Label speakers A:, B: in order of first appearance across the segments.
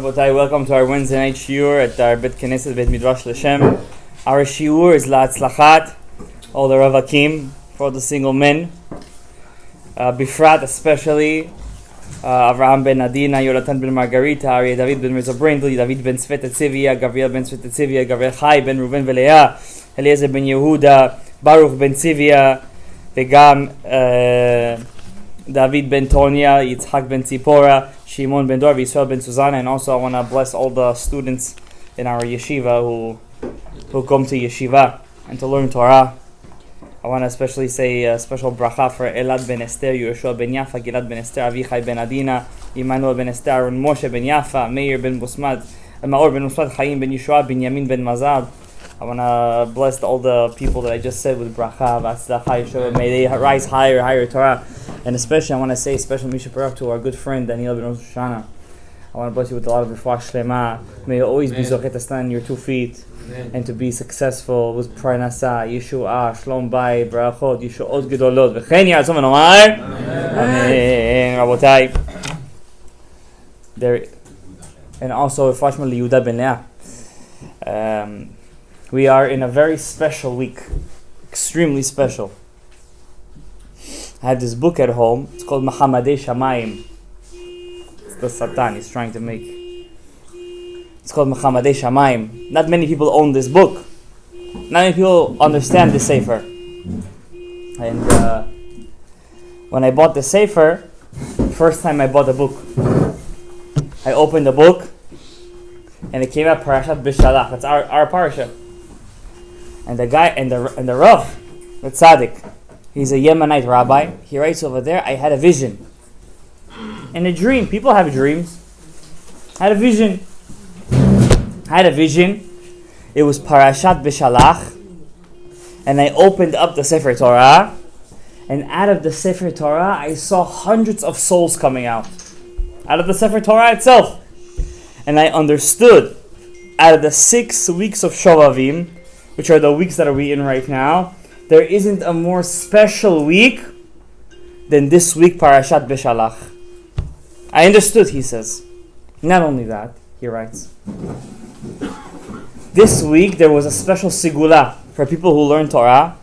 A: Rabotai, welcome to our Wednesday night shiur at our Bet Knesset Bet Midrash L'Shem. Our shiur is La'atzlachat, all the Ravakim, for all the single men. Bifrat especially, Avraham ben Adina, Yonatan ben Margarita, Aryeh David ben Mirza Brindley, David ben Svet Etzivia, Gabriel ben Svet Etzivia, Gabriel Chai ben Ruben Veleah, Eliezer ben Yehuda, Baruch ben Tzivia, וגם David ben Tonya, Yitzhak ben Tzipora, Shimon ben Dor, Yisrael ben Susanna, and also I want to bless all the students in our yeshiva who come to yeshiva and to learn Torah. I want to especially say a special bracha for Elad ben Esther, Yehoshua ben Yafa, Gilad ben Esther, Avichai ben Adina, Emmanuel ben Esther, Aaron Moshe ben Yafa, Meir ben Busmad, Maor ben Busmad, Chaim ben Yeshua, Binyamin ben Mazad. I want to bless all the people that I just said with bracha, v'atzlacha, Yeshua. May they rise higher Torah. And especially I want to say special Mishaparach to our good friend Daniel ben Rosh Hashanah. I want to bless you with a lot of refuah shlema. May you always be zochet to stand on your 2 feet. Amen. And to be successful with pranasa, Yeshua, Shalom Bayit, Barachot, Yeshuot Gedolot. V'chein ya'azom v'nomar. Amen. Rabotai. There, and also refuah shlema liYehuda ben Leah. We are in a very special week, extremely special. I have this book at home. It's called Mahamadei Shamayim. It's the Satan he's trying to make. It's called Mahamadei Shamayim. Not many people own this book. Not many people understand the Sefer. And when I bought the Sefer, first time I bought the book, I opened the book, and it came out Parashat B'Shalach. That's our parasha. And the guy and the Rav, the tzaddik, he's a Yemenite rabbi. He writes over there, I had a vision. And a dream. People have dreams. I had a vision. It was Parashat B'Shalach. And I opened up the Sefer Torah. And out of the Sefer Torah, I saw hundreds of souls coming out. Out of the Sefer Torah itself. And I understood, out of the 6 weeks of Shovavim, which are the weeks that we in right now, there isn't a more special week than this week, Parashat B'Shalach. I understood, he says. Not only that, he writes, this week there was a special sigula for people who learn Torah.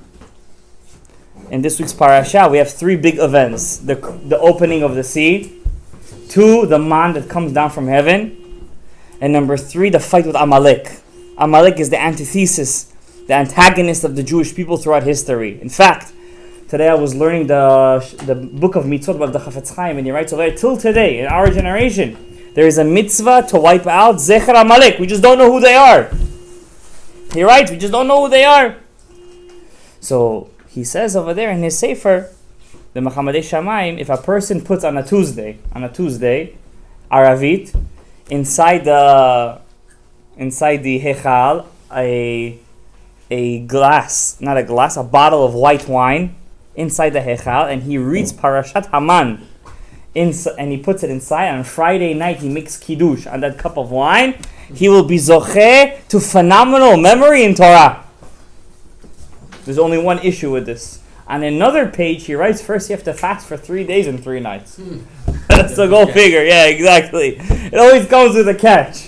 A: In this week's parasha, we have 3 big events. The opening of the sea, 2, the man that comes down from heaven, and number 3, the fight with Amalek. Amalek is the antithesis, the antagonist of the Jewish people throughout history. In fact, today I was learning the book of mitzvot of the Chafetz Chaim, and he writes over there, till today, in our generation, there is a mitzvah to wipe out Zecher Amalek. We just don't know who they are. He writes, we just don't know who they are. So, he says over there in his Sefer, the Mahamadei Shamayim, if a person puts on a Tuesday, Aravit, inside the Hechal, a bottle of white wine inside the Hechal, and he reads Parashat Haman, and he puts it inside. On Friday night, he makes Kiddush on that cup of wine. He will be zocheh to phenomenal memory in Torah. There's only one issue with this. On another page, he writes, first you have to fast for 3 days and 3 nights. So go figure. Yeah, exactly. It always comes with a catch.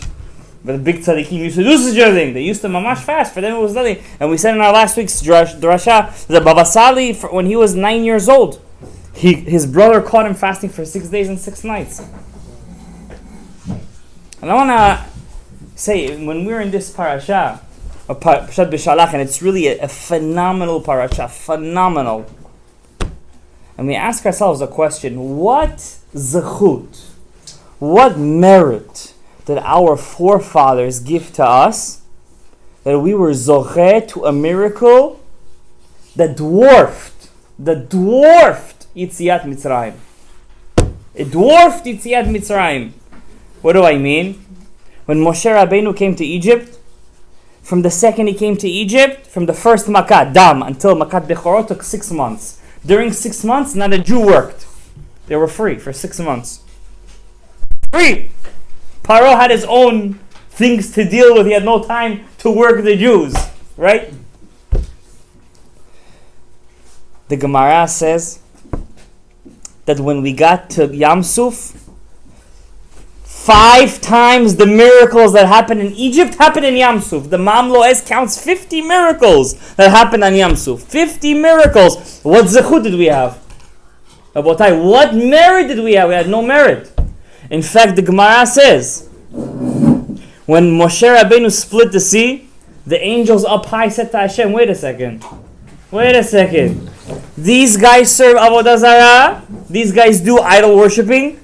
A: But the big tzaddikim used to do such a thing. They used to mamash fast. For them it was nothing. And we said in our last week's drasha that Baba Sali, when he was 9 years old, his brother caught him fasting for 6 days and 6 nights. And I want to say, when we're in this parasha, Parashat B'Shalach, and it's really a phenomenal parasha, phenomenal. And we ask ourselves a question, what zechut, what merit that our forefathers give to us, that we were zocheh to a miracle that dwarfed Yitziat Mitzrayim. It dwarfed Yitziat Mitzrayim. What do I mean? When Moshe Rabbeinu came to Egypt, from the second he came to Egypt, from the first Makat, Dam, until Makat Bechorot, took 6 months. During 6 months, not a Jew worked. They were free for 6 months. Free! Paro had his own things to deal with. He had no time to work the Jews. Right? The Gemara says that when we got to Yam Suf, 5 times the miracles that happened in Egypt happened in Yam Suf. The Mam Lo'ez counts 50 miracles that happened on Yam Suf. 50 miracles. What zechut did we have? Rabotai, what merit did we have? We had no merit. In fact, the Gemara says, when Moshe Rabbeinu split the sea, the angels up high said to Hashem, wait a second. These guys serve Avodah Zarah, these guys do idol worshipping,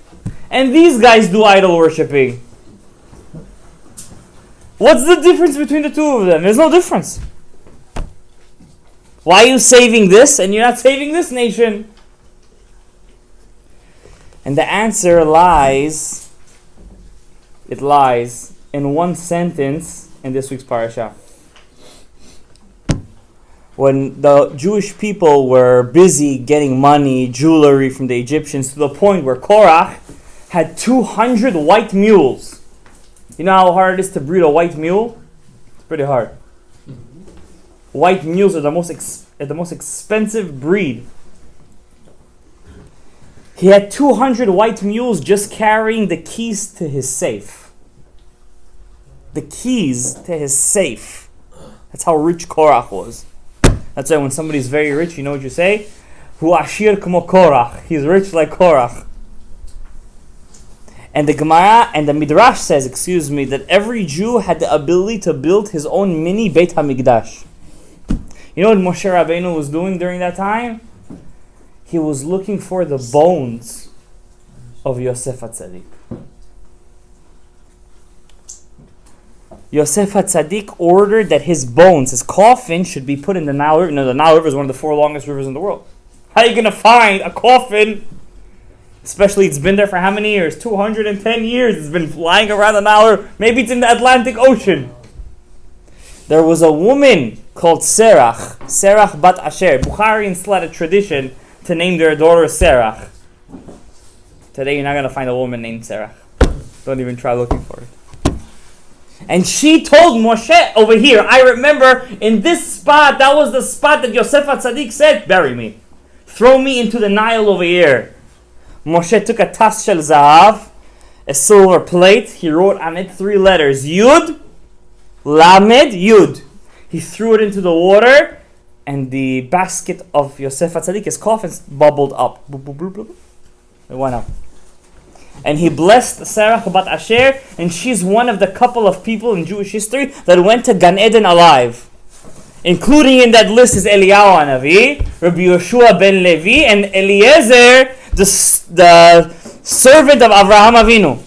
A: and these guys do idol worshipping. What's the difference between the two of them? There's no difference. Why are you saving this and you're not saving this nation? And the answer lies in one sentence in this week's parasha. When the Jewish people were busy getting money, jewelry from the Egyptians, to the point where Korach had 200 white mules. You know how hard it is to breed a white mule? It's pretty hard. White mules are the most expensive breed. He had 200 white mules just carrying the keys to his safe. The keys to his safe. That's how rich Korach was. That's why when somebody's very rich, you know what you say? Hu ashir k'mo Korach. He's rich like Korach. And the Gemara and the Midrash says, that every Jew had the ability to build his own mini Beit HaMikdash. You know what Moshe Rabbeinu was doing during that time? He was looking for the bones of Yosef HaTzadik. Yosef HaTzadik ordered that his bones, his coffin, should be put in the Nile River. The Nile River is one of the 4 longest rivers in the world. How are you going to find a coffin? Especially it's been there for how many years? 210 years. It's been flying around the Nile River. Maybe it's in the Atlantic Ocean. There was a woman called Serach Bat Asher. Bukharians still had a tradition to name their daughter Serach. Today you're not going to find a woman named Serach. Don't even try looking for it. And she told Moshe over here, I remember in this spot, that was the spot that Yosef HaTzadik said, bury me. Throw me into the Nile over here. Moshe took a tas shel zahav, a silver plate. He wrote on it 3 letters. Yud, Lamed, Yud. He threw it into the water, and the basket of Yosef HaTzadik, his coffin, bubbled up. It went up. And he blessed Sarah Bat Asher, and she's one of the couple of people in Jewish history that went to Gan Eden alive. Including in that list is Eliyahu Hanavi, Rabbi Yoshua ben Levi, and Eliezer, the servant of Avraham Avinu.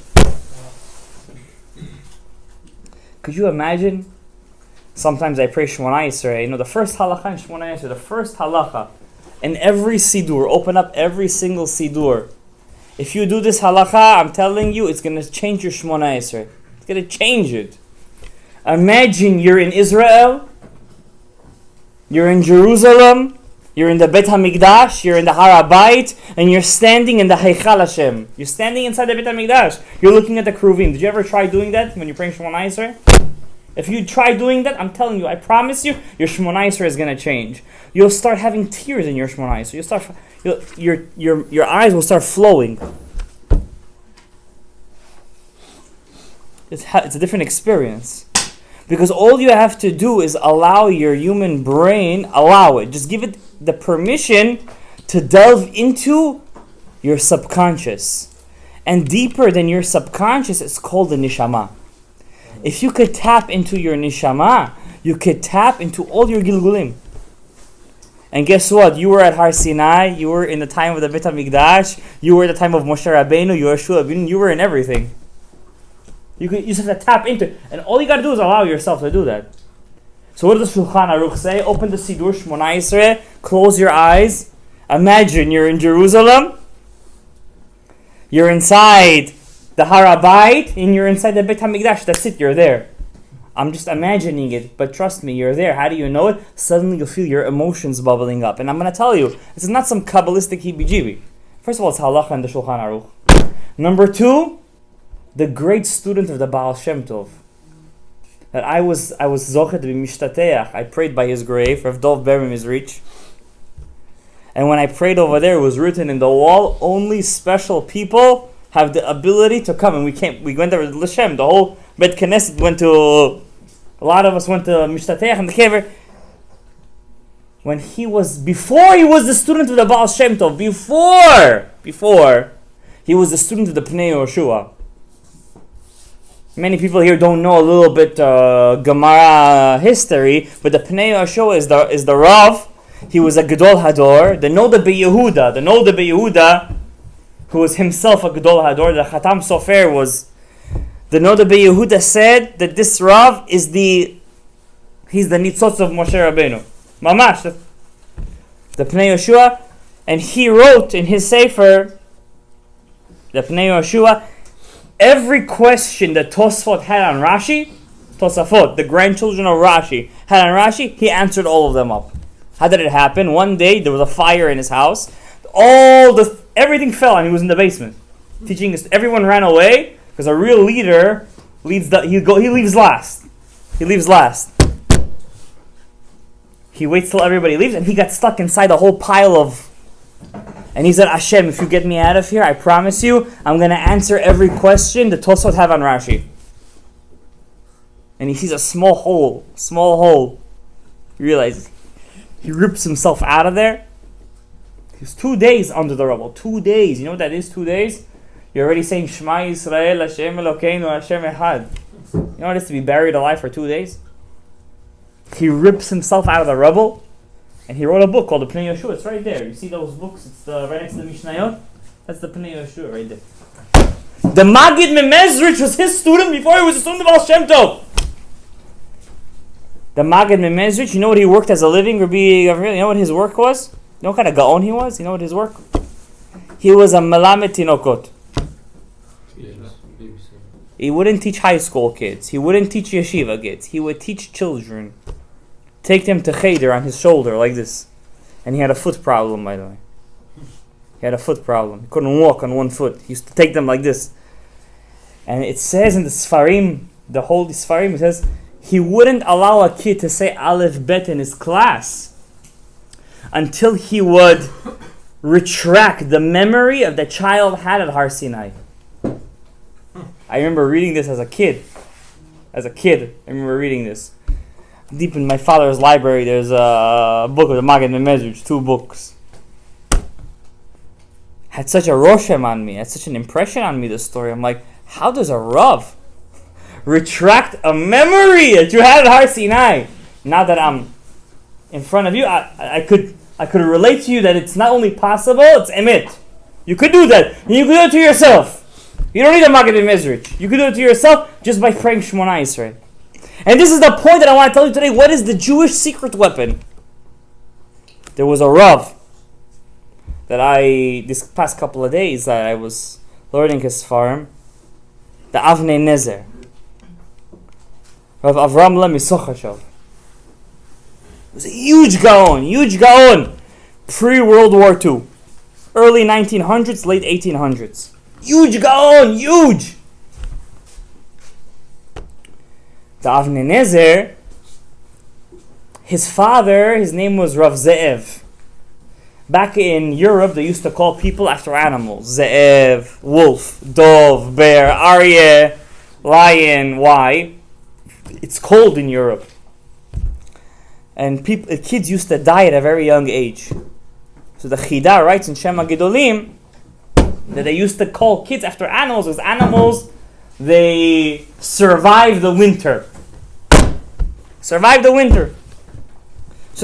A: Could you imagine? Sometimes I pray Shemona Yisrael. The first halacha in Shemona Yisrael, the first halacha, in every sidur, open up every single sidur. If you do this halacha, I'm telling you, it's going to change your Shemona Yisrael. It's going to change it. Imagine you're in Israel, you're in Jerusalem, you're in the Beit HaMikdash, you're in the Har HaBayit, and you're standing in the Heichal Hashem. You're standing inside the Beit HaMikdash. You're looking at the Kruvim. Did you ever try doing that when you're praying Shemona Yisrael? If you try doing that, I'm telling you, I promise you, your Shemona Yisrael is going to change. You'll start having tears in your Shemona Yisrael. Your eyes will start flowing. It's a different experience. Because all you have to do is allow your human brain, just give it the permission to delve into your subconscious. And deeper than your subconscious, it's called the neshama. If you could tap into your neshama, you could tap into all your gilgulim. And guess what? You were at Har Sinai, you were in the time of the Beit HaMikdash, you were at the time of Moshe Rabbeinu, Yoshua Rabbeinu, you were in everything. You just have to tap into it. And all you got to do is allow yourself to do that. So what does Shulchan Aruch say? Open the Sidur Shmona Yisrael, close your eyes. Imagine you're in Jerusalem, you're inside the Har HaBayit, and you're inside the Beit HaMikdash. That's it, you're there. I'm just imagining it, but trust me, you're there. How do you know it? Suddenly you'll feel your emotions bubbling up. And I'm going to tell you, this is not some Kabbalistic heebie-jeebie. First of all, it's halacha in the Shulchan Aruch. Number 2, the great student of the Baal Shem Tov. That I was zochet b'mishtateach. I prayed by his grave. Rav Dov Berim is rich. And when I prayed over there, it was written in the wall, only special people have the ability to come, and we went there with L'Shem. The whole Bet Knesset went to. A lot of us went to Mishtatech and the Kever. Before he was the student of the Baal Shem Tov, before he was the student of the Pnei Yehoshua. Many people here don't know a little bit Gemara history, but the Pnei Yehoshua is the Rav. He was a Gadol Hador, the Noda Be'Yehuda, who was himself a Gadol Hador. The Chatam Sofer was the Noda Be'Yehuda said that this Rav he's the Nitzotz of Moshe Rabbeinu. Mamash, the Pnei Yehoshua, and he wrote in his Sefer, the Pnei Yehoshua, every question that Tosafot had on Rashi, the grandchildren of Rashi, had on Rashi, he answered all of them up. How did it happen? One day there was a fire in his house, everything fell, and he was in the basement teaching us. Everyone ran away because a real leader he leaves last. He waits till everybody leaves, and he got stuck inside a whole pile of. And he said, Hashem, if you get me out of here, I promise you, I'm going to answer every question the Tosfot have on Rashi. And he sees a small hole. He realizes he rips himself out of there. He's 2 days under the rubble. 2 days. You know what that is, 2 days? You're already saying, Shema Yisrael, Hashem Elokeinu, Hashem Echad. You know what it is to be buried alive for 2 days? He rips himself out of the rubble, and he wrote a book called the Pnei Yehoshua. It's right there. You see those books? It's right next to the Mishnayot. That's the Pnei Yehoshua right there. The Magid Memezrich was his student before he was a student of Baal Shem Tov. The Magid Memezrich, you know what he worked as a living? Rabbi Gabriel, you know what his work was? You know what kind of Gaon he was? You know what his work? He was a Melamed Tinokot. He wouldn't teach high school kids. He wouldn't teach yeshiva kids. He would teach children. Take them to cheder on his shoulder like this. And he had a foot problem, by the way. He had a foot problem. He couldn't walk on one foot. He used to take them like this. And it says in the Sfarim, the Holy Sfarim, it says, he wouldn't allow a kid to say Aleph Bet in his class until he would retract the memory of the child had at Har Sinai. I remember reading this as a kid. I remember reading this. Deep in my father's library, there's a book of the Magid Memezrich, 2 books. Had such a roshem on me, had such an impression on me, this story. I'm like, how does a Rav retract a memory that you had at Har Sinai? Now that I'm in front of you, I could relate to you that it's not only possible, it's emet. You could do that. And you could do it to yourself. You don't need a Magid Memezrich. You could do it to yourself just by praying Shemona Yisrael. And this is the point that I want to tell you today. What is the Jewish secret weapon? There was a Rav that this past couple of days that I was learning his farm, the Avnei Nezer, Rav Avram Misochashov. It was a huge Gaon, pre-World War II, early 1900s, late 1800s. Huge Gaon, huge! The Avnei Nezer, his father, his name was Rav Ze'ev. Back in Europe, they used to call people after animals. Ze'ev, wolf, dove, bear, aryeh, lion. Why? It's cold in Europe. And kids used to die at a very young age. So the Chida writes in Shema Gedolim that they used to call kids after animals because animals, they survive the winter. So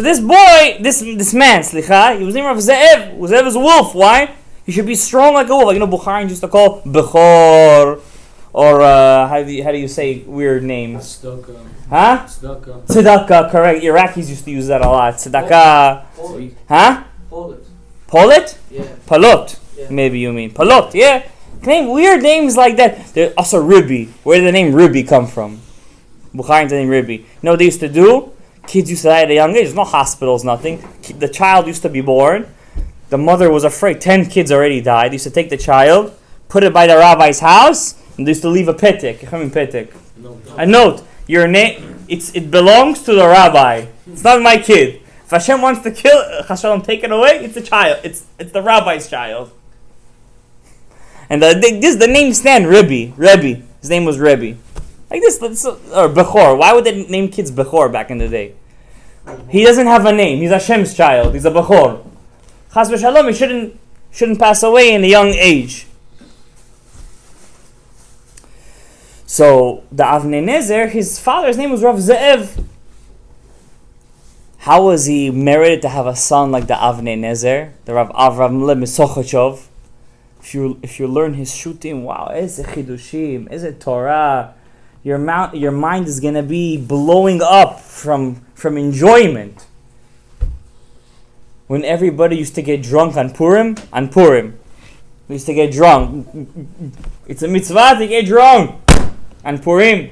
A: this boy, this man, he was named Rav Ze'ev. Ze'ev is a wolf. Why? He should be strong like a wolf. Like, you know, Bukharians used to call Bechor, or how do you say weird names? Tzedakah. Huh? Tzedakah, correct. Iraqis used to use that a lot. Tzedakah. Huh? Polit? Yeah. Palot. Yeah. Maybe you mean Palot. Yeah. Weird names like that. There's also Ribbi. Where did the name Ribbi come from? Bukharians name Ribbi. You know what they used to do? Kids used to die at a young age. There's no hospitals, nothing. The child used to be born. The mother was afraid. 10 kids already died. They used to take the child, put it by the rabbi's house, and they used to leave a petek. A note. Your name. It belongs to the rabbi. It's not my kid. If Hashem wants to kill, Hashem take it away. It's the child. It's the rabbi's child. And the name stand Rebbe. His name was Rebbe. Like this, or Bechor. Why would they name kids Bechor back in the day? He doesn't have a name. He's Hashem's child. He's a Bechor. Chas v'shalom, he shouldn't pass away in a young age. So the Avnei Nezer, his father's name was Rav Ze'ev. How was he merited to have a son like the Avnei Nezer, the Rav Avram Misochachov? If you learn his shooting, wow, eze chidushim, eze Torah, your mind is gonna be blowing up from enjoyment. When everybody used to get drunk on Purim, we used to get drunk. It's a mitzvah to get drunk on Purim.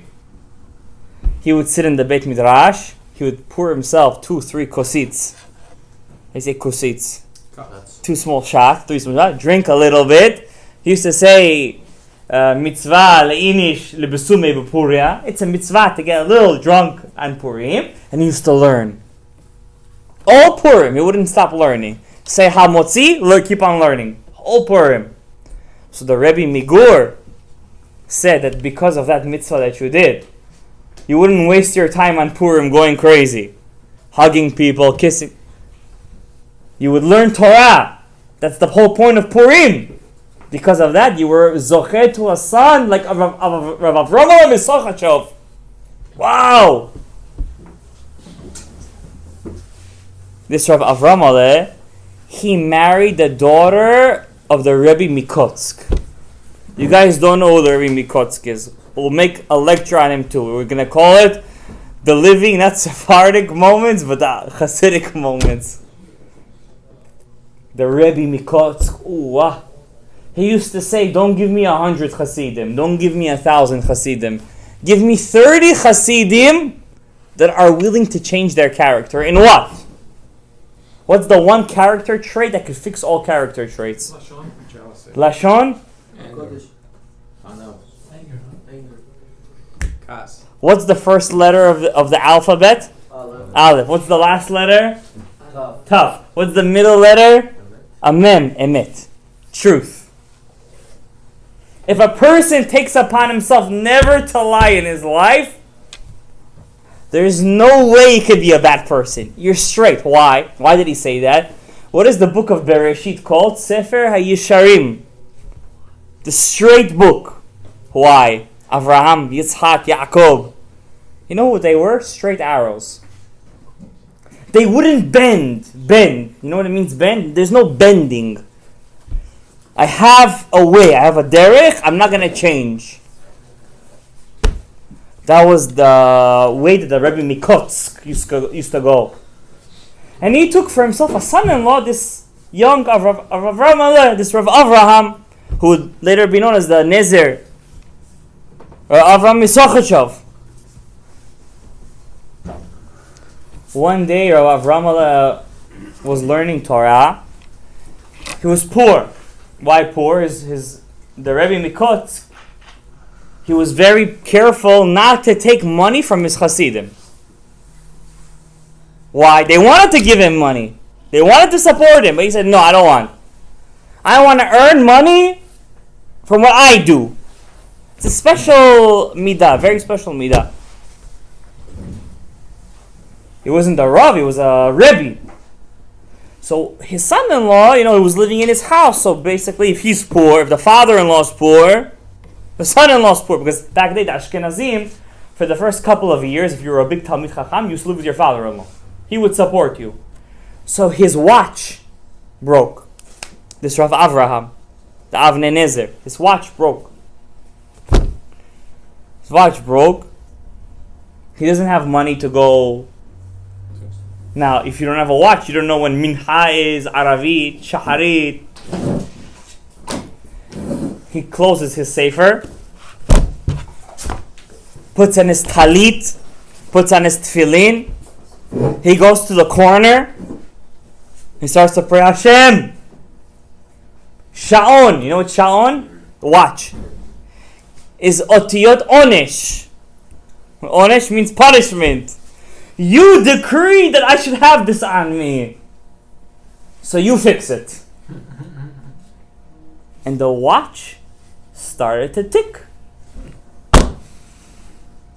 A: He would sit in the Beit Midrash. He would pour himself 2-3 kositz. They say kositz. 2 small shots, 3 small shots. Drink a little bit. He used to say, mitzvah leinish lebesume bepuria. It's a mitzvah to get a little drunk on Purim. And he used to learn. All Purim, he wouldn't stop learning. Say hamotzi, keep on learning. All Purim. So the Rebbe Migur said that because of that mitzvah that you did, you wouldn't waste your time on Purim going crazy, hugging people, kissing. You would learn Torah. That's the whole point of Purim. Because of that, you were zocheh to a son like Rav Avram Misochachov. Wow! This Rav Avram, he married the daughter of the Rebbe Mikotsk. You guys don't know who the Rebbe Mikotsk is. We'll make a lecture on him too. We're going to call it the living, not Sephardic moments, but the Hasidic moments. The Rebbe Mikotsk. He used to say, don't give me 100 Hasidim. Don't give me 1,000 Hasidim. Give me 30 Hasidim that are willing to change their character. In what? What's the one character trait that could fix all character traits?
B: Lashon. Jealousy.
A: Lashon?
B: Anger. Kas.
A: What's the first letter of the alphabet? Aleph. What's the last letter? Taf. What's the middle letter? Mem. Emet. Truth. If a person takes upon himself never to lie in his life, there's no way he could be a bad person. You're straight. Why? Why did he say that? What is the book of Bereshit called? Sefer HaYesharim. The straight book. Why? Avraham, Yitzhak, Yaakov. You know what they were? Straight arrows. They wouldn't bend. You know what it means, bend? There's no bending. I have a way. I have a derech. I'm not going to change. That was the way that the Rebbe Mikotsk used to go. And he took for himself a son-in-law, this young Avraham, this Rav Avraham, who would later be known as the Nezer, Avram Misochachov. One day, Rav Avram was learning Torah. He was poor. Why poor? The Rebbe Mikotsk, he was very careful not to take money from his Hasidim. Why? They wanted to give him money. They wanted to support him, but he said, no, I don't want. I want to earn money from what I do. It's a special midah, very special midah. He wasn't a Rav, he was a Rebbe. So his son-in-law, he was living in his house. So basically, if he's poor, if the father-in-law's poor, the son-in-law's poor. Because back then, the Ashkenazim, for the first couple of years, if you were a big Talmid Chacham, you used to live with your father-in-law. He would support you. So his watch broke. This Rav Avraham, the Avnei Nezer, his watch broke. His watch broke. He doesn't have money to go. Now, if you don't have a watch, you don't know when Mincha is, Aravit, Shaharit. He closes his sefer, puts on his talit, puts on his tefillin. He goes to the corner. He starts to pray, Hashem. Sha'on. You know what Sha'on? Watch. Is otiyot onesh. Onesh means punishment. You decree that I should have this on me. So you fix it. And the watch started to tick.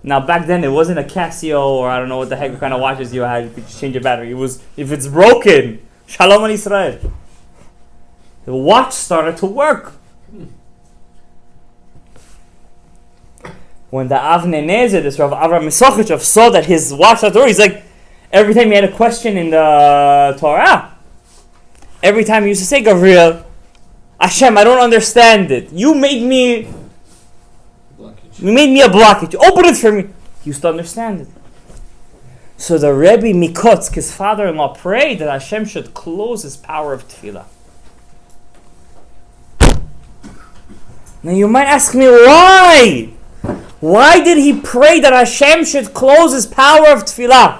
A: Now back then it wasn't a Casio or I don't know what the heck kind of watches you had. You could just change a battery. It was, if it's broken, Shalom on Israel. The watch started to work. When the Avnei Nezer, this Rav Avram Misochachev, saw that his watch started to work, he's like, every time he had a question in the Torah, every time he used to say, Gabriel, Hashem, I don't understand it. You made me a blockage. Open it for me. He used to understand it. So the Rebbe Mikotsk, his father-in-law, prayed that Hashem should close his power of tefillah. Now you might ask me, why? Why did he pray that Hashem should close his power of tefillah?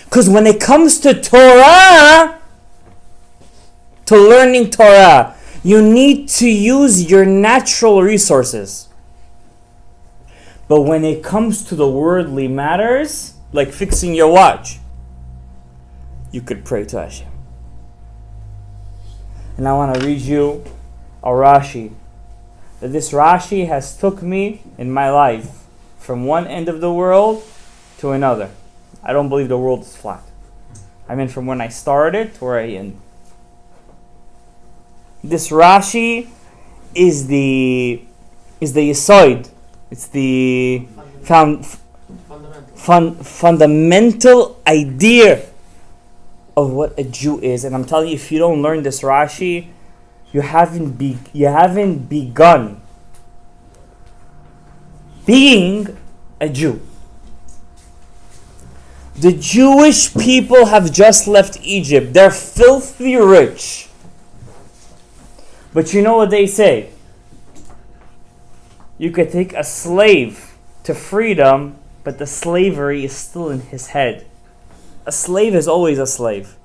A: Because when it comes to Torah, to learning Torah, you need to use your natural resources. But when it comes to the worldly matters, like fixing your watch, you could pray to Hashem. And I want to read you a Rashi. That this Rashi has took me in my life from one end of the world to another. I don't believe the world is flat. I mean from when I started to where I end. This Rashi is the Yesod. It's the fundamental idea of what a Jew is. And I'm telling you, if you don't learn this Rashi, you haven't begun being a Jew. The Jewish people have just left Egypt. They're filthy rich. But you know what they say? You could take a slave to freedom, but the slavery is still in his head. A slave is always a slave.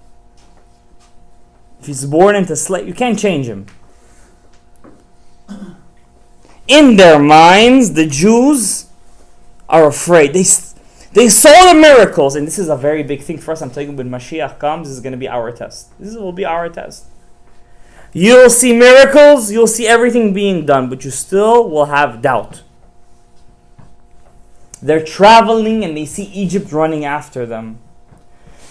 A: If he's born into slave, you can't change him. In their minds, the Jews are afraid. They saw the miracles, and this is a very big thing for us. I'm telling you, when Mashiach comes, this is going to be our test. This will be our test. You'll see miracles, you'll see everything being done, but you still will have doubt. They're traveling and they see Egypt running after them.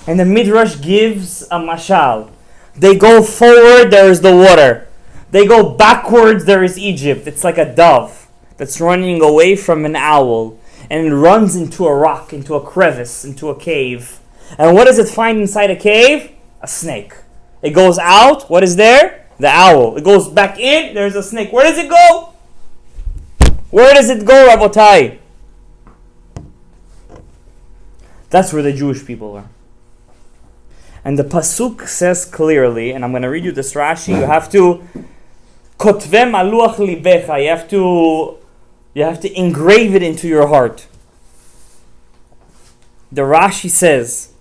A: And the Midrash gives a mashal. They go forward, there is the water. They go backwards, there is Egypt. It's like a dove that's running away from an owl and it runs into a rock, into a crevice, into a cave. And what does it find inside a cave? A snake. It goes out, what is there? The owl. It goes back in, there's a snake. Where does it go? Where does it go, Rabotai? That's where the Jewish people are. And the Pasuk says clearly, and I'm going to read you this Rashi, you have to kotvem aluach libecha, you have to engrave it into your heart. The Rashi says,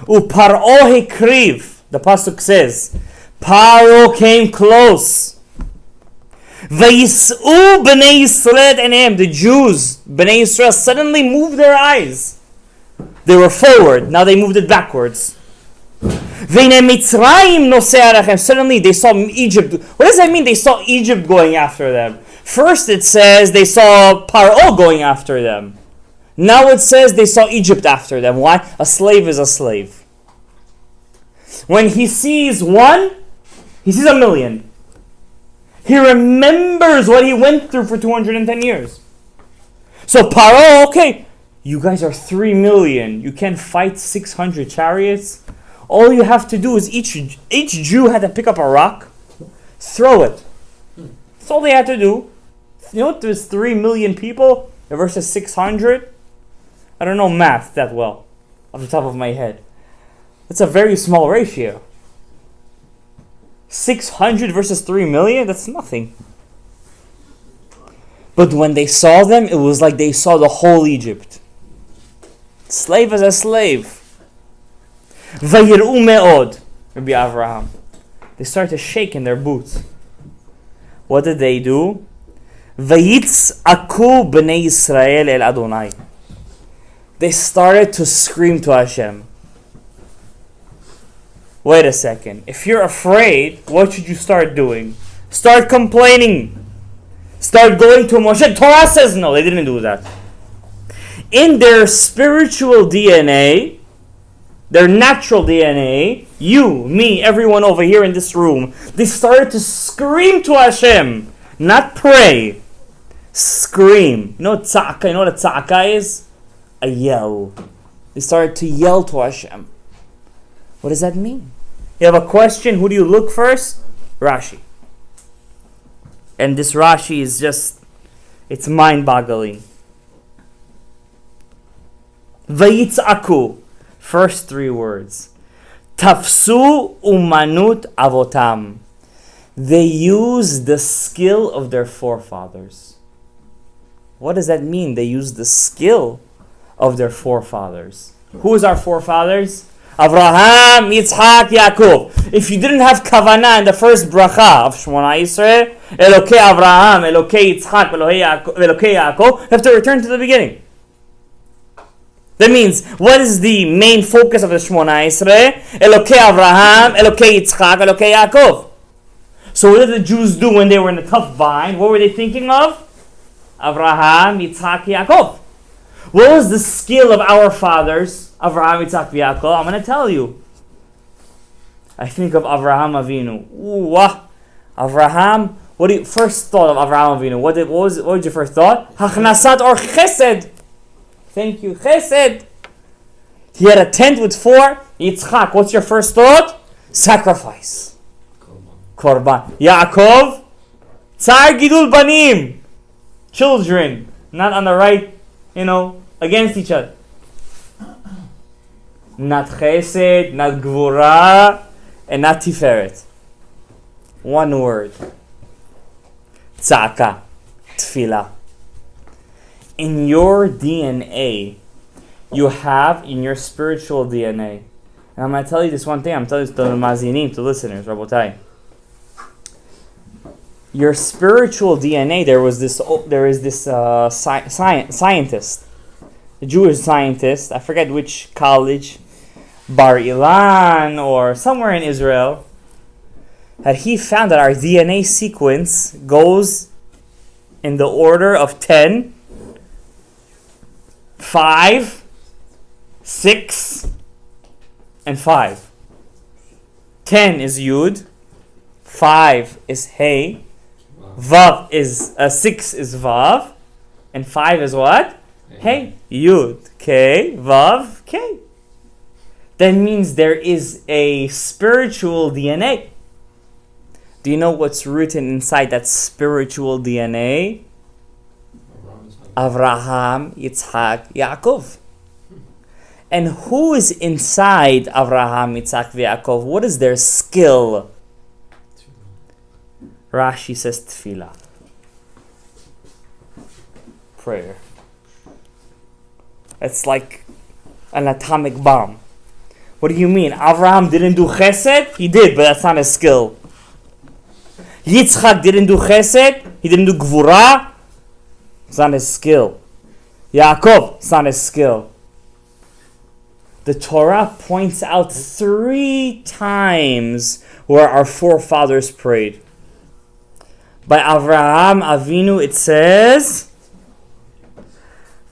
A: Uparo hekriv, the Pasuk says, Paro came close. Vayis'u b'nei Yisrael and the Jews, b'nei Yisrael, suddenly moved their eyes. They were forward, now they moved it backwards. Suddenly they saw Egypt. What does that mean? They saw Egypt going after them. First it says they saw Paro going after them. Now it says they saw Egypt after them. Why? A slave is a slave. When he sees one, he sees a million. He remembers what he went through for 210 years. So Paro, okay, you guys are 3 million. You can't fight 600 chariots. All you have to do is each Jew had to pick up a rock, throw it. That's all they had to do. You know, there's 3 million people versus 600. I don't know math that well off the top of my head. That's a very small ratio. 600 versus 3 million, that's nothing. But when they saw them, it was like they saw the whole Egypt. Slave as a slave. Vayir'u me'od, Rabbi Avraham. They started to shake in their boots. What did they do? Vayitz'aku b'nei Yisrael el Adonai. They started to scream to Hashem. Wait a second. If you're afraid, what should you start doing? Start complaining. Start going to Moshe. Torah says no. They didn't do that. In their spiritual DNA, their natural DNA, you, me, everyone over here in this room, they started to scream to Hashem. Not pray. Scream. You know what tza'aka? You know what a tza'aka is? A yell. They started to yell to Hashem. What does that mean? You have a question, who do you look first? Rashi. And this Rashi is just, it's mind-boggling. Vayitz'aku. First three words. Tafsu umanut avotam. They use the skill of their forefathers. What does that mean? They use the skill of their forefathers. Who is our forefathers? Avraham, Yitzhak, Yaakov. If you didn't have kavanah in the first bracha of Shemona Yisrael, Elokei Avraham, Elokei Yitzhak, Elokei Yaakov, you have to return to the beginning. That means, what is the main focus of the Shemona Yisrael? Elokei Avraham, Elokei Yitzchak, Elokei Yaakov. So what did the Jews do when they were in the tough bind? What were they thinking of? Avraham, Yitzchak, Yaakov. What was the skill of our fathers? Avraham, Yitzchak, Yaakov. I'm going to tell you. I think of Avraham Avinu. Avraham, what do you first thought of Avraham Avinu? What was your first thought? Hachnasat or chesed. Thank you. Chesed. He had a tent with 4. Yitzchak, what's your first thought? Sacrifice. Korban. Yaakov. Tsar Gidul Banim. Children. Not on the right, against each other. Not chesed, not gvura, and not tiferet. One word. Tzaka. Tfilah. In your DNA, you have in your spiritual DNA. And I'm going to tell you this one thing. I'm telling this to the mazinim, to listeners, Rabotai. Your spiritual DNA, there is this scientist, a Jewish scientist, I forget which college, Bar Ilan or somewhere in Israel, that he found that our DNA sequence goes in the order of 10, 5, 6, and 5. 10 is Yud, 5 is Hey, Vav is 6 is Vav, and 5 is what? Hey, Yud, K, Vav, K. That means there is a spiritual DNA. Do you know what's written inside that spiritual DNA? Avraham, Yitzhak, Yaakov. And who is inside Avraham, Yitzhak, Yaakov? What is their skill? Rashi says tefillah. Prayer. It's like an atomic bomb. What do you mean? Avraham didn't do chesed? He did, but that's not his skill. Yitzchak didn't do chesed? He didn't do gvura? It's not his skill. Yaakov, it's not his skill. The Torah points out 3 times where our forefathers prayed. By Avraham Avinu it says,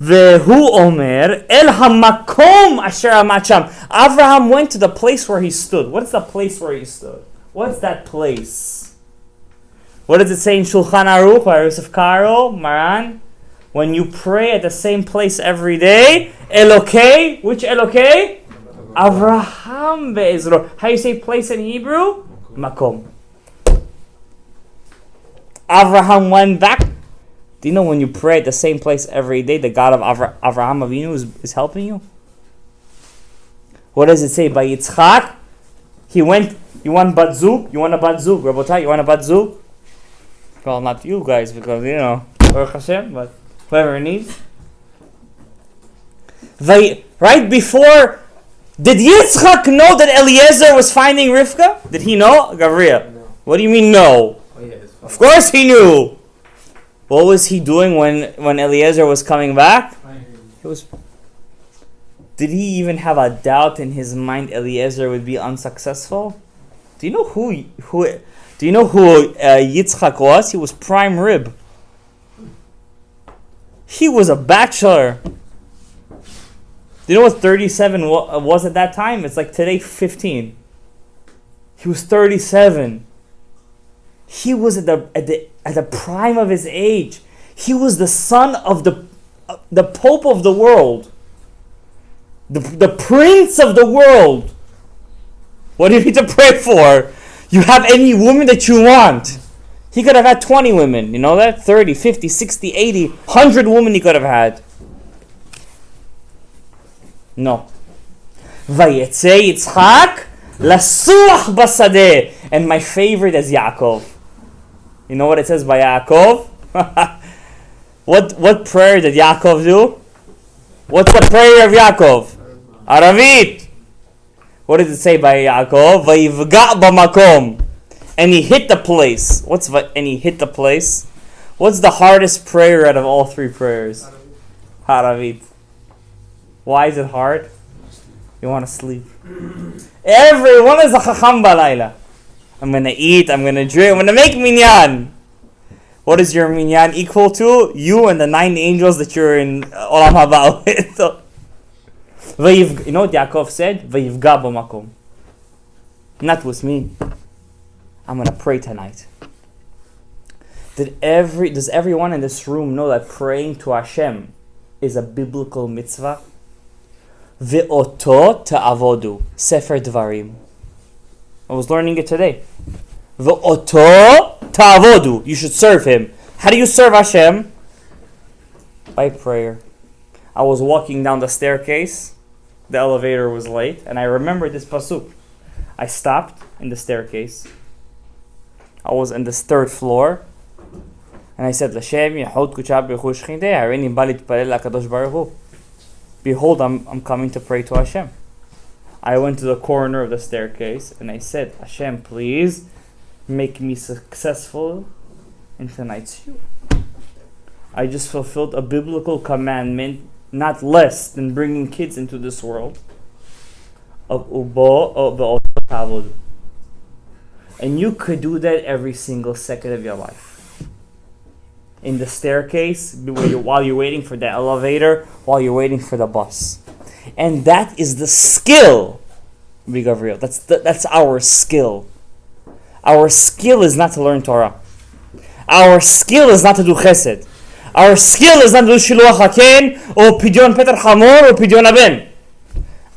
A: Vehu Omer El Hamakom Asher Amacham. Avraham went to the place where he stood. What's the place where he stood? What's that place? What does it say in Shulchan Aruch by Yosef Karo, Maran? When you pray at the same place every day, Elokei, which Elokei? Avraham ve'Ezro. How you say place in Hebrew? Makom. Avraham went back. Do you know when you pray at the same place every day, the God of Avraham Avinu is helping you? What does it say? By Yitzchak, he went, you want bat zug? You want a bat zug? Rabotai, you want a bat zug? Well, not you guys, because, Baruch Hashem, but whoever needs. Right before, did Yitzchak know that Eliezer was finding Rivka? Did he know? Gavriel. No. What do you mean no? Of course he knew. What was he doing when Eliezer was coming back? Did Did he even have a doubt in his mind Eliezer would be unsuccessful? Do you know who Yitzchak was? He was prime rib. He was a bachelor. Do you know what 37 was at that time? It's like today 15. He was 37. He was at the prime of his age. He was the son of the Pope of the world. The Prince of the world. What do you need to pray for? You have any woman that you want. He could have had 20 women. You know that? 30, 50, 60, 80, 100 women he could have had. No. Vayetze Yitzchak lasuach basadeh. And my favorite is Yaakov. You know what it says by Yaakov? What prayer did Yaakov do? What's the prayer of Yaakov? Aravit. What does it say by Yaakov? Vayivga b'makom. And he hit the place. And he hit the place? What's the hardest prayer out of all three prayers? Haravit. Why is it hard? You want to sleep. Everyone is a chacham balayla. I'm going to eat, I'm going to drink, I'm going to make minyan. What is your minyan equal to? You and the 9 angels that you're in Olam Haba with. You know what Yaakov said? Vayivga b'makom. Not with me. I'm going to pray tonight. Does everyone in this room know that praying to Hashem is a biblical mitzvah? Ve'oto ta'avodu. Sefer Dvarim. I was learning it today. Ve'oto ta'avodu. You should serve Him. How do you serve Hashem? By prayer. I was walking down the staircase. The elevator was late. And I remembered this pasuk. I stopped in the staircase. I was on this 3rd floor. And I said, L'Shem yehod kuchab b'chu shchinteh. Harini ba litpalel lakadosh baruch hu. Behold, I'm coming to pray to Hashem. I went to the corner of the staircase and I said, Hashem, please make me successful in tonight's shiur. I just fulfilled a biblical commandment, not less than bringing kids into this world. And you could do that every single second of your life. In the staircase, while you're waiting for the elevator, while you're waiting for the bus. And that is the skill, Big Gabriel. That's our skill. Our skill is not to learn Torah. Our skill is not to do chesed. Our skill is not to do shiluach haken, or pidyon peter hamor, or pidyon aben.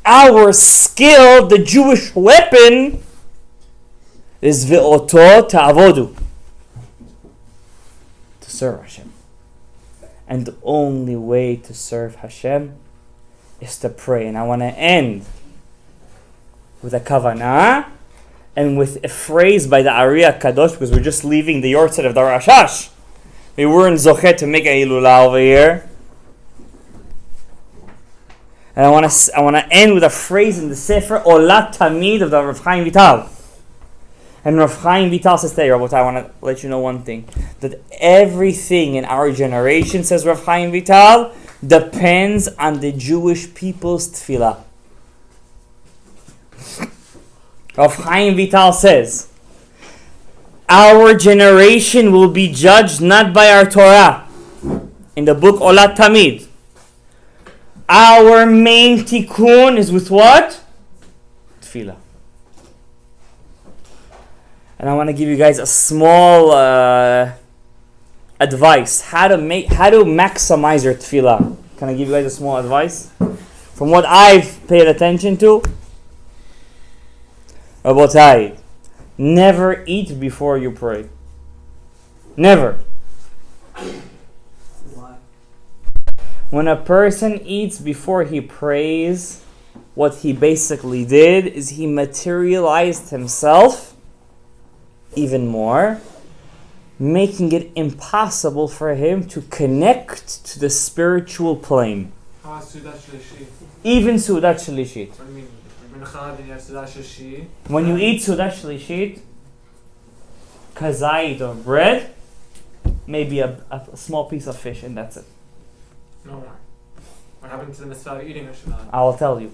A: Our skill, the Jewish weapon, is ve'oto ta'avodu. To serve Hashem. And the only way to serve Hashem is to pray. And I want to end with a kavanah and with a phrase by the Ari Kadosh, because we're just leaving the yortzeit of the Rashash. We weren't zochet to make a hilula over here. And I want to end with a phrase in the Sefer Olat Tamid of the Rav Chaim Vital. And Rav Chaim Vital says today, Rabot, I want to let you know one thing. That everything in our generation, says Rav Chaim Vital, depends on the Jewish people's tefillah. Rav Chaim Vital says, our generation will be judged not by our Torah. In the book Olat Tamid. Our main tikkun is with what? Tefillah. And I want to give you guys a small advice. How to maximize your tefillah. Can I give you guys a small advice? From what I've paid attention to. Rabotai, never eat before you pray. Never.
B: Why?
A: When a person eats before he prays, what he basically did is he materialized himself even more, making it impossible for him to connect to the spiritual plane. Even Sudat Shlishit. When you eat Sudat Shlishit, kazait or bread, maybe a small piece of fish, and that's it.
B: No more. What happened to the mitzvah of eating on Shabbat?
A: I will tell you.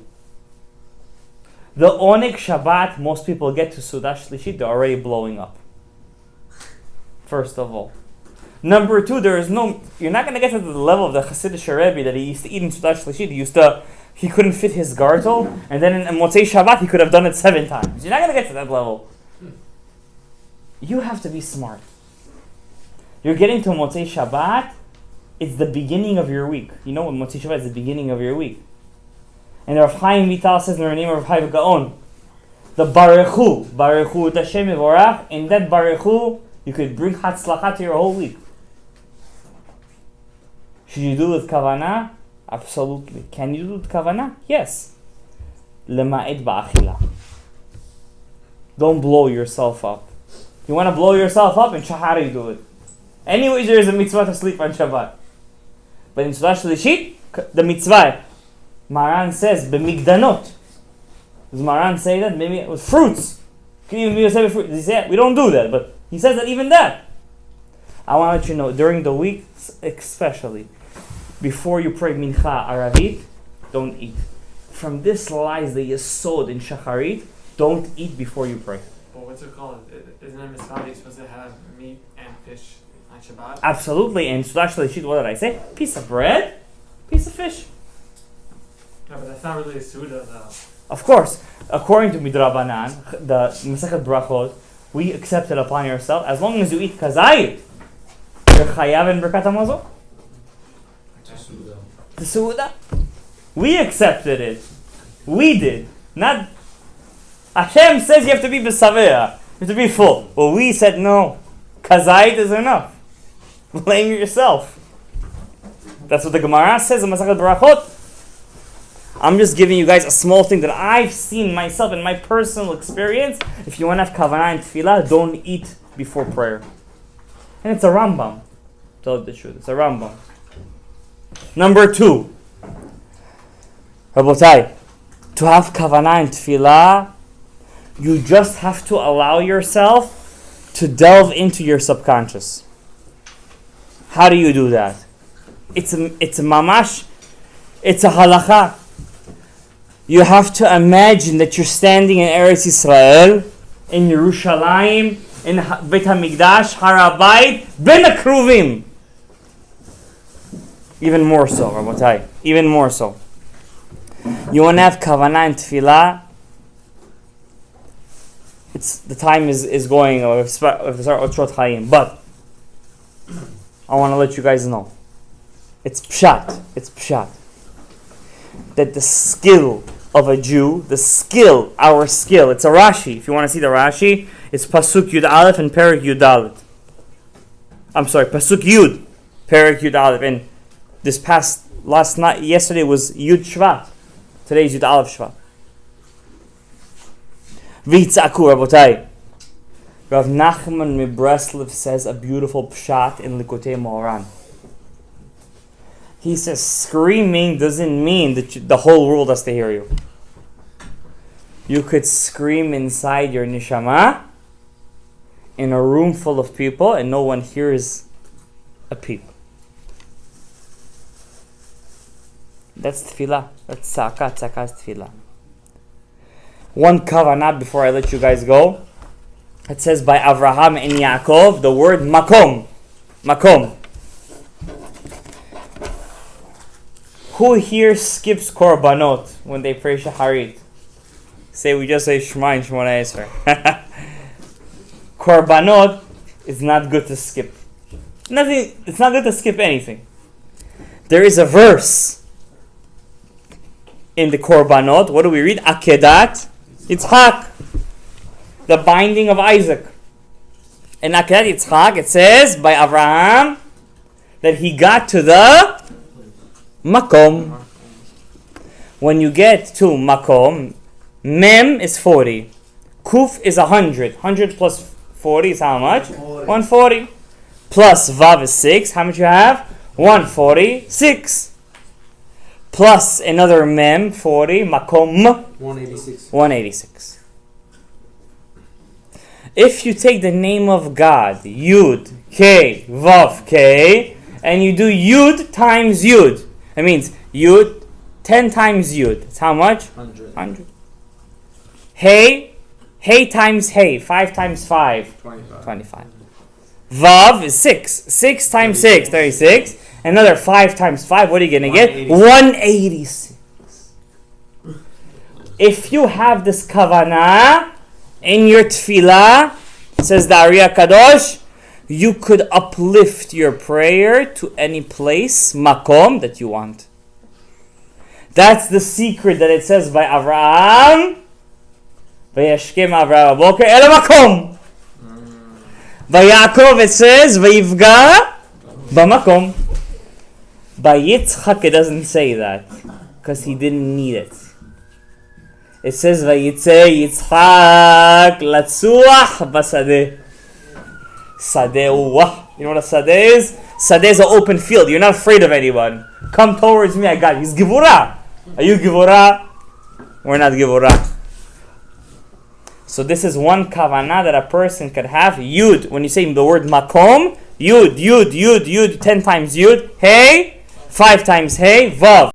A: The Oneg Shabbat, most people get to Sudah Shlishit, they're already blowing up. First of all. Number two, you're not going to get to the level of the Hasidic Rebbe that he used to eat in Sudah Shlishit. He couldn't fit his gartel, and then in Motzei Shabbat, he could have done it 7 times. You're not going to get to that level. You have to be smart. You're getting to Motzei Shabbat, it's the beginning of your week. You know what Motzei Shabbat is the beginning of your week. And Rav Chaim Vital says in the name of Rav Chaim Gaon, the Baruchu et Hashem Yivorach, in that Baruchu, you could bring Hatzlacha to your whole week. Should you do it with Kavanah? Absolutely. Can you do it with Kavanah? Yes. Lema'ed ba'achila. Don't blow yourself up. You want to blow yourself up, in Shahar you do it. Anyways, there is a mitzvah to sleep on Shabbat. But in Sudah Shlishit, the mitzvah, Maran says, b'migdanot. Does Maran say that? Maybe with fruits. Can even be with fruit. He said, we don't do that, but he says that even that. I want to let you know, during the week, especially, before you pray Mincha Aravit, don't eat. From this lies the Yesod in Shacharit, don't eat before you pray.
B: Well, what's it called? Isn't it mitzvah you're supposed to have meat and fish on Shabbat?
A: Absolutely, and Sudah Shlishit, what did I say? Piece of bread, piece of fish.
B: No, but that's not really a Suda though.
A: Of course, according to Midrabanan, the Masechet Brachot, we accept it upon yourself, as long as you eat kazayit, you're chayav in Birkat HaMazon. The Suda. We accepted it. We did. Not Hashem says you have to be b'saveah. You have to be full. Well, we said no. Kazayit is enough. Blame yourself. That's what the Gemara says in Masechet Brachot. I'm just giving you guys a small thing that I've seen myself in my personal experience. If you want to have kavanah and tefillah, don't eat before prayer. And it's a Rambam. Tell you the truth. It's a Rambam. Number 2. Rabotai, to have kavanah and tefillah, you just have to allow yourself to delve into your subconscious. How do you do that? It's a mamash. It's a halacha. You have to imagine that you're standing in Eretz Yisrael, in Yerushalayim, in Beit HaMikdash, Har HaBayit, Ben HaKruvim. Even more so, Rabotai. Even more so. You want to have kavanah and tefillah. The time is going. But I want to let you guys know. It's pshat. That the skill of a Jew, our skill, it's a Rashi. If you want to see the Rashi, it's Pasuk Yud Aleph and Perek Yud Aleph. I'm sorry, Pasuk Yud, Perek Yud Aleph. And yesterday was Yud Shvat. Today is Yud Aleph Shvat. V'yitzaku, Rabotai. Rav Nachman Mibreslev says a beautiful pshat in Likutei Moharan. He says screaming doesn't mean that the whole world has to hear you. You could scream inside your neshama in a room full of people and no one hears a peep. That's tefillah. That's tzaka's tefillah. One kavanah before I let you guys go. It says by Avraham and Yaakov the word makom. Makom. Who here skips korbanot when they pray shacharit? We just say Shema and Shemona Esrei. Korbanot is not good to skip. It's not good to skip anything. There is a verse in the korbanot. What do we read? Akedat Yitzchak. The binding of Isaac. In Akedat Yitzchak it says by Abraham that he got to the Makom. When you get to Makom, Mem is 40. Kuf is 100. 100 plus 40 is how much? 140. Plus Vav is 6. How much you have? 146. Plus another Mem, 40. Makom, 186. If you take the name of God, Yud, K, Vav, K, and you do Yud times Yud, it means Yud 10 times Yud. It's how much?
C: 100.
A: Hey times Hey. 5 times 5.
C: 25.
A: Vav is 6. 6 times 6, 36. Another 5 times 5, what are you going to get? 186. If you have this kavanah in your tefillah, says the Ari Kadosh, you could uplift your prayer to any place, makom, that you want. That's the secret that it says by Avraham. Vayashkem Avraham Boker el makom. By Yaakov it says Vayivga b'makom. By Yitzchak it doesn't say that because he didn't need it. It says Vayitze Yitzchak latzuach basadeh. Sadeh. You know what a sadeh is? Sadeh is an open field. You're not afraid of anyone. Come towards me, I got you. He's Givurah. Are you Givurah? We're not Givurah. So this is one kavanah that a person could have. Yud, when you say the word makom, Yud, 10 times Yud. Hey, 5 times Hey, Vav.